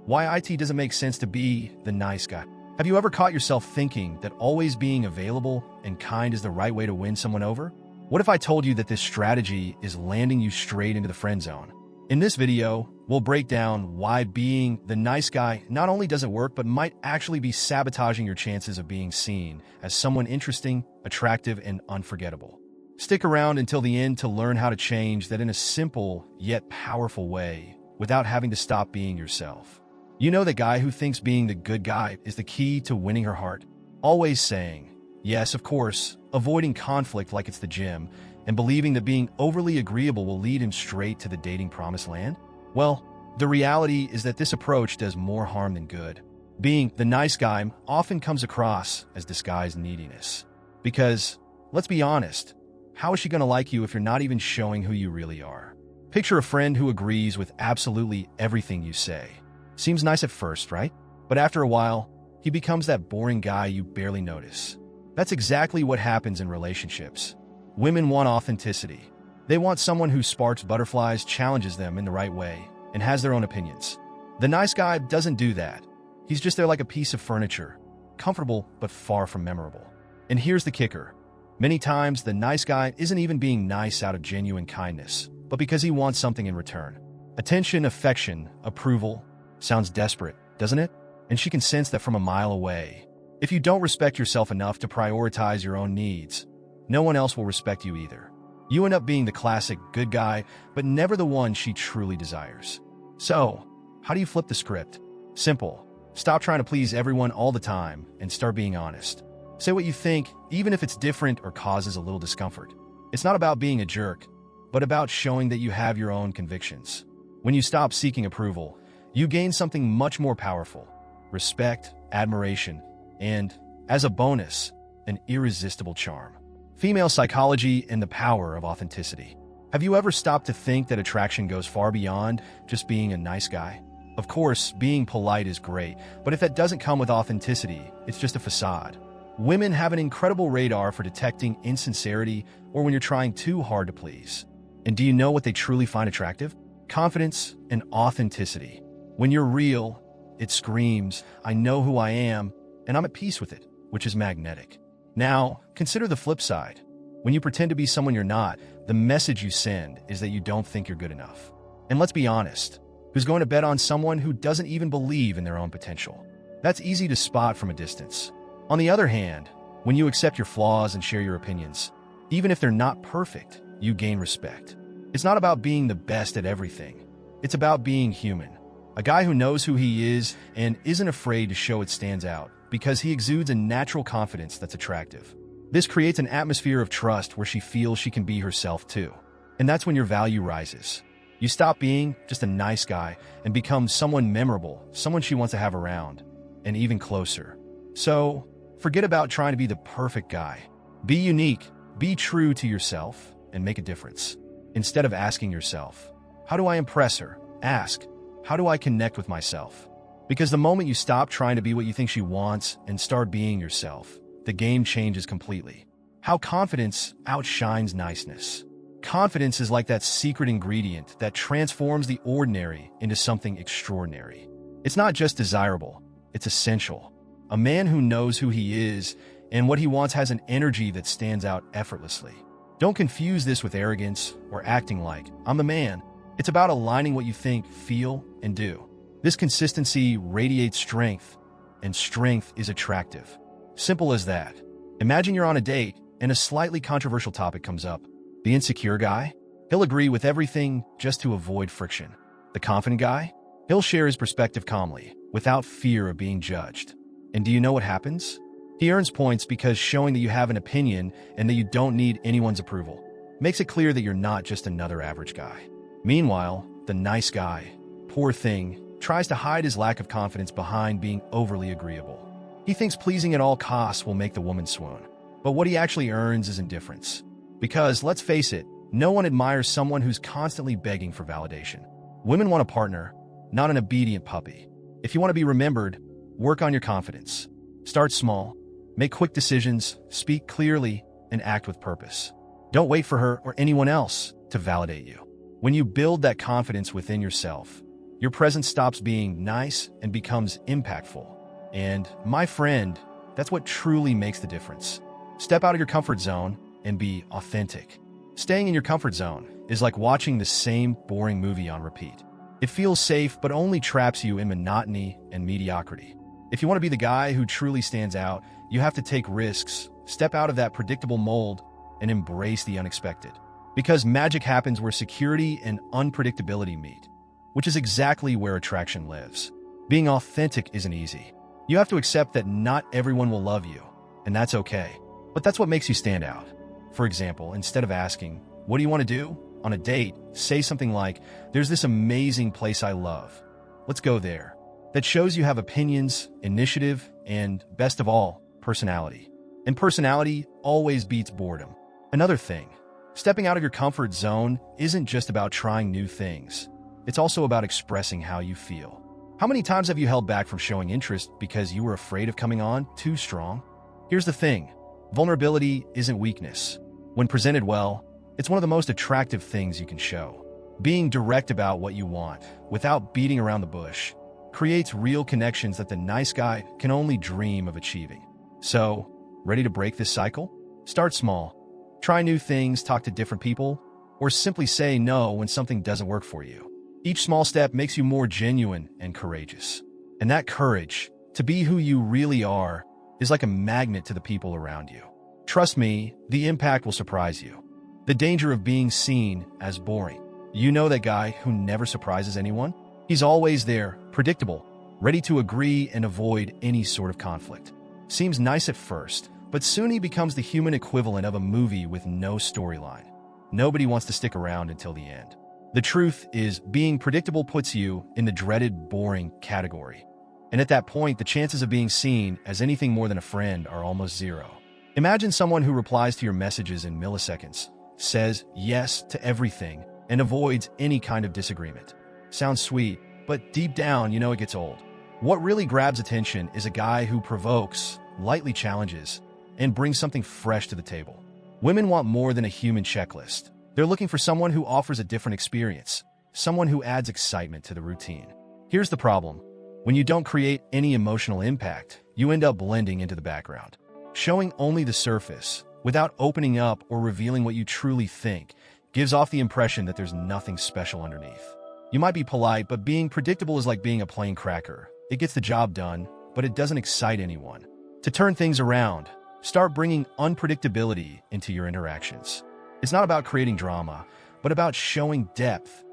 Why it doesn't make sense to be the nice guy. Have you ever caught yourself thinking that always being available and kind is the right way to win someone over? What if I told you that this strategy is landing you straight into the friend zone? In this video, we'll break down why being the nice guy not only doesn't work, but might actually be sabotaging your chances of being seen as someone interesting, attractive, and unforgettable. Stick around until the end to learn how to change that in a simple yet powerful way without having to stop being yourself. You know the guy who thinks being the good guy is the key to winning her heart, always saying, yes, of course, avoiding conflict like it's the gym, and believing that being overly agreeable will lead him straight to the dating promised land? Well, the reality is that this approach does more harm than good. Being the nice guy often comes across as disguised neediness. Because, let's be honest, how is she going to like you if you're not even showing who you really are? Picture a friend who agrees with absolutely everything you say. Seems nice at first, right? But after a while, he becomes that boring guy you barely notice. That's exactly what happens in relationships. Women want authenticity. They want someone who sparks butterflies, challenges them in the right way, and has their own opinions. The nice guy doesn't do that. He's just there like a piece of furniture, comfortable but far from memorable. And here's the kicker. Many times, the nice guy isn't even being nice out of genuine kindness, but because he wants something in return. Attention, affection, approval. Sounds desperate, doesn't it? And she can sense that from a mile away. If you don't respect yourself enough to prioritize your own needs, no one else will respect you either. You end up being the classic good guy, but never the one she truly desires. So, how do you flip the script? Simple. Stop trying to please everyone all the time and start being honest. Say what you think, even if it's different or causes a little discomfort. It's not about being a jerk, but about showing that you have your own convictions. When you stop seeking approval, you gain something much more powerful: respect, admiration, and, as a bonus, an irresistible charm. Female psychology and the power of authenticity. Have you ever stopped to think that attraction goes far beyond just being a nice guy? Of course, being polite is great, but if that doesn't come with authenticity, it's just a facade. Women have an incredible radar for detecting insincerity or when you're trying too hard to please. And do you know what they truly find attractive? Confidence and authenticity. When you're real, it screams, I know who I am, and I'm at peace with it, which is magnetic. Now, consider the flip side. When you pretend to be someone you're not, the message you send is that you don't think you're good enough. And let's be honest, who's going to bet on someone who doesn't even believe in their own potential? That's easy to spot from a distance. On the other hand, when you accept your flaws and share your opinions, even if they're not perfect, you gain respect. It's not about being the best at everything. It's about being human. A guy who knows who he is and isn't afraid to show it stands out because he exudes a natural confidence that's attractive. This creates an atmosphere of trust where she feels she can be herself too. And that's when your value rises. You stop being just a nice guy and become someone memorable, someone she wants to have around, and even closer. So, forget about trying to be the perfect guy. Be unique, be true to yourself, and make a difference. Instead of asking yourself, how do I impress her? Ask, how do I connect with myself? Because the moment you stop trying to be what you think she wants and start being yourself, the game changes completely. How confidence outshines niceness. Confidence is like that secret ingredient that transforms the ordinary into something extraordinary. It's not just desirable, it's essential. A man who knows who he is and what he wants has an energy that stands out effortlessly. Don't confuse this with arrogance or acting like, I'm the man. It's about aligning what you think, feel, and do. This consistency radiates strength, and strength is attractive. Simple as that. Imagine you're on a date, and a slightly controversial topic comes up. The insecure guy? He'll agree with everything just to avoid friction. The confident guy? He'll share his perspective calmly, without fear of being judged. And do you know what happens? He earns points because showing that you have an opinion and that you don't need anyone's approval makes it clear that you're not just another average guy. Meanwhile, the nice guy, poor thing, tries to hide his lack of confidence behind being overly agreeable. He thinks pleasing at all costs will make the woman swoon. But what he actually earns is indifference. Because, let's face it, no one admires someone who's constantly begging for validation. Women want a partner, not an obedient puppy. If you want to be remembered, work on your confidence. Start small, make quick decisions, speak clearly, and act with purpose. Don't wait for her or anyone else to validate you. When you build that confidence within yourself, Your presence stops being nice and becomes impactful. And, my friend, that's what truly makes the difference. Step out of your comfort zone and be authentic. Staying in your comfort zone is like watching the same boring movie on repeat. It feels safe, but only traps you in monotony and mediocrity. If you want to be the guy who truly stands out, you have to take risks, step out of that predictable mold, and embrace the unexpected. Because magic happens where security and unpredictability meet, which is exactly where attraction lives. Being authentic isn't easy. You have to accept that not everyone will love you, and that's okay. But that's what makes you stand out. For example, instead of asking, "What do you want to do?" on a date, say something like, "There's this amazing place I love. Let's go there." That shows you have opinions, initiative, and, best of all, personality. And personality always beats boredom. Another thing, stepping out of your comfort zone isn't just about trying new things. It's also about expressing how you feel. How many times have you held back from showing interest because you were afraid of coming on too strong? Here's the thing. Vulnerability isn't weakness. When presented well, it's one of the most attractive things you can show. Being direct about what you want, without beating around the bush, creates real connections that the nice guy can only dream of achieving. So, ready to break this cycle? Start small. Try new things, talk to different people, or simply say no when something doesn't work for you. Each small step makes you more genuine and courageous. And that courage, to be who you really are, is like a magnet to the people around you. Trust me, the impact will surprise you. The danger of being seen as boring. You know that guy who never surprises anyone? He's always there, predictable, ready to agree and avoid any sort of conflict. Seems nice at first, but soon he becomes the human equivalent of a movie with no storyline. Nobody wants to stick around until the end. The truth is, being predictable puts you in the dreaded boring category. And at that point, the chances of being seen as anything more than a friend are almost zero. Imagine someone who replies to your messages in milliseconds, says yes to everything, and avoids any kind of disagreement. Sounds sweet, but deep down, you know it gets old. What really grabs attention is a guy who provokes, lightly challenges, and brings something fresh to the table. Women want more than a human checklist. They're looking for someone who offers a different experience, someone who adds excitement to the routine. Here's the problem. When you don't create any emotional impact, you end up blending into the background. Showing only the surface, without opening up or revealing what you truly think, gives off the impression that there's nothing special underneath. You might be polite, but being predictable is like being a plain cracker. It gets the job done, but it doesn't excite anyone. To turn things around, start bringing unpredictability into your interactions. It's not about creating drama, but about showing depth.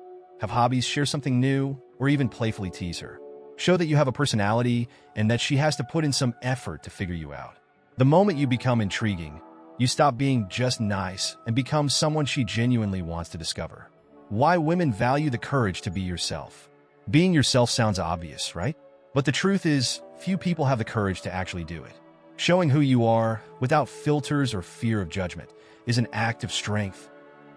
Have hobbies, share something new, or even playfully tease her. Show that you have a personality and that she has to put in some effort to figure you out. The moment you become intriguing, you stop being just nice and become someone she genuinely wants to discover. Why women value the courage to be yourself. Being yourself sounds obvious, right? But the truth is, few people have the courage to actually do it. Showing who you are, without filters or fear of judgment, is an act of strength,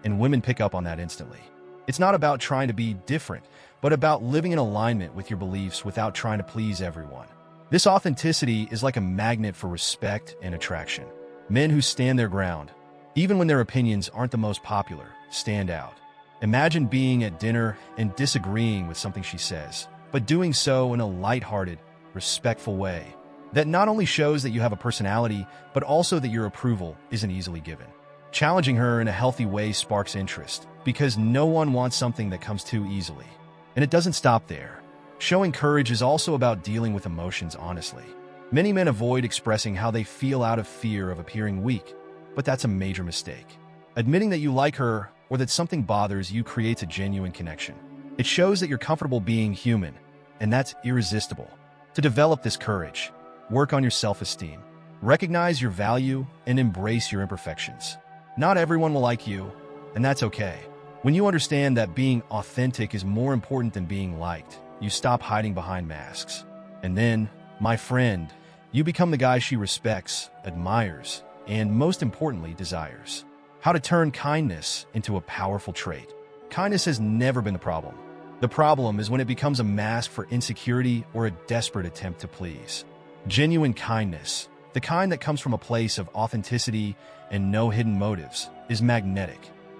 and women pick up on that instantly. It's not about trying to be different, but about living in alignment with your beliefs without trying to please everyone. This authenticity is like a magnet for respect and attraction. Men who stand their ground, even when their opinions aren't the most popular, stand out. Imagine being at dinner and disagreeing with something she says, but doing so in a lighthearted, respectful way. That not only shows that you have a personality, but also that your approval isn't easily given. Challenging her in a healthy way sparks interest, because no one wants something that comes too easily. And it doesn't stop there. Showing courage is also about dealing with emotions honestly. Many men avoid expressing how they feel out of fear of appearing weak, but that's a major mistake. Admitting that you like her or that something bothers you creates a genuine connection. It shows that you're comfortable being human, and that's irresistible. To develop this courage, work on your self-esteem. Recognize your value and embrace your imperfections. Not everyone will like you, and that's okay. When you understand that being authentic is more important than being liked, you stop hiding behind masks. And then, my friend, you become the guy she respects, admires, and most importantly, desires. How to turn kindness into a powerful trait. Kindness has never been the problem. The problem is when it becomes a mask for insecurity or a desperate attempt to please. Genuine kindness, the kind that comes from a place of authenticity and no hidden motives, is magnetic.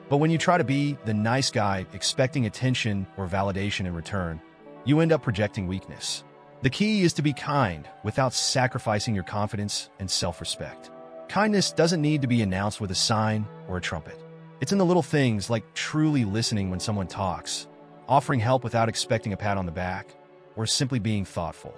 But when you try to be the nice guy expecting attention or validation in return, you end up projecting weakness. The key is to be kind without sacrificing your confidence and self-respect. Kindness doesn't need to be announced with a sign or a trumpet. It's in the little things like truly listening when someone talks, offering help without expecting a pat on the back, or simply being thoughtful.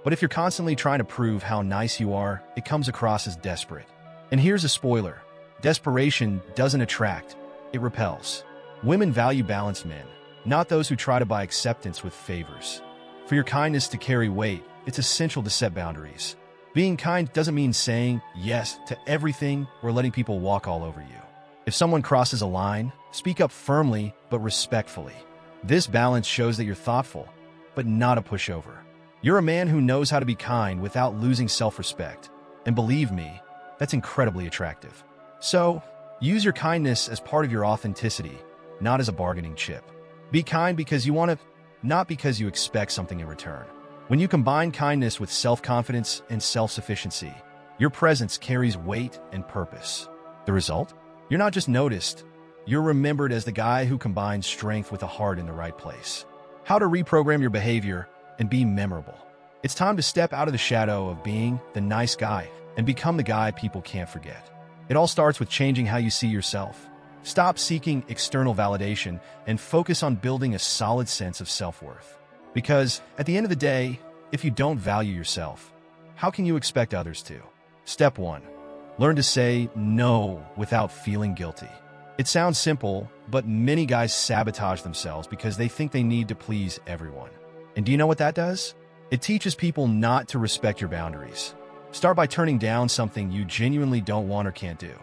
But if you're constantly trying to prove how nice you are, it comes across as desperate. And here's a spoiler. Desperation doesn't attract, it repels. Women value balanced men, not those who try to buy acceptance with favors. For your kindness to carry weight, it's essential to set boundaries. Being kind doesn't mean saying yes to everything or letting people walk all over you. If someone crosses a line, speak up firmly but respectfully. This balance shows that you're thoughtful, but not a pushover. You're a man who knows how to be kind without losing self-respect. And believe me, that's incredibly attractive. So, use your kindness as part of your authenticity, not as a bargaining chip. Be kind because you want to, not because you expect something in return. When you combine kindness with self-confidence and self-sufficiency, your presence carries weight and purpose. The result? You're not just noticed, you're remembered as the guy who combines strength with a heart in the right place. How to reprogram your behavior and be memorable. It's time to step out of the shadow of being the nice guy and become the guy people can't forget. It all starts with changing how you see yourself. Stop seeking external validation and focus on building a solid sense of self-worth. Because at the end of the day, if you don't value yourself, how can you expect others to? Step 1. Learn to say no without feeling guilty. It sounds simple, but many guys sabotage themselves because they think they need to please everyone. And do you know what that does? It teaches people not to respect your boundaries. Start by turning down something you genuinely don't want or can't do.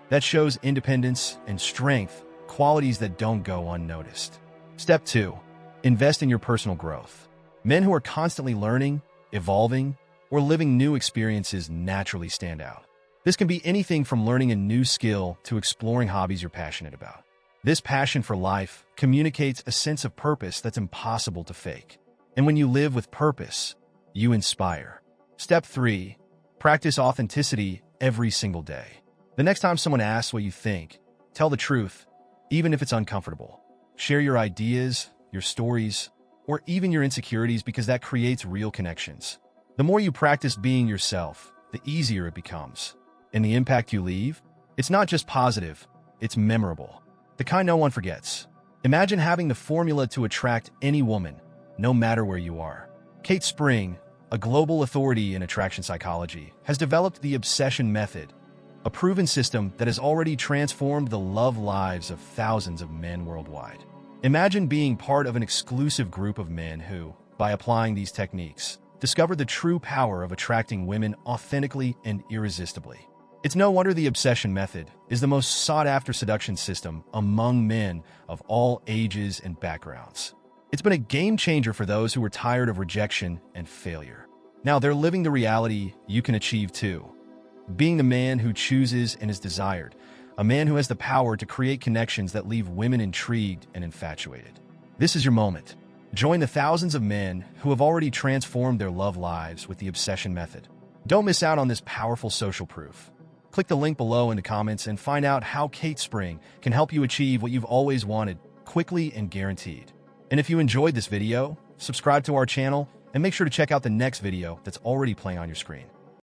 That shows independence and strength, qualities that don't go unnoticed. Step 2. Invest in your personal growth. Men who are constantly learning, evolving, or living new experiences naturally stand out. This can be anything from learning a new skill to exploring hobbies you're passionate about. This passion for life communicates a sense of purpose that's impossible to fake. And when you live with purpose, you inspire. Step 3. Practice authenticity every single day. The next time someone asks what you think, tell the truth, even if it's uncomfortable. Share your ideas, your stories, or even your insecurities because that creates real connections. The more you practice being yourself, the easier it becomes. And the impact you leave? It's not just positive, it's memorable. The kind no one forgets. Imagine having the formula to attract any woman, no matter where you are. Kate Spring, a global authority in attraction psychology, has developed the obsession method, a proven system that has already transformed the love lives of thousands of men worldwide. Imagine being part of an exclusive group of men who, by applying these techniques, discovered the true power of attracting women authentically and irresistibly. It's no wonder the obsession method is the most sought-after seduction system among men of all ages and backgrounds. It's been a game-changer for those who were tired of rejection and failure. Now they're living the reality you can achieve too. Being the man who chooses and is desired, a man who has the power to create connections that leave women intrigued and infatuated. This is your moment. Join the thousands of men who have already transformed their love lives with the obsession method. Don't miss out on this powerful social proof. Click the link below in the comments and find out how Kate Spring can help you achieve what you've always wanted, quickly and guaranteed. And if you enjoyed this video, subscribe to our channel and make sure to check out the next video that's already playing on your screen.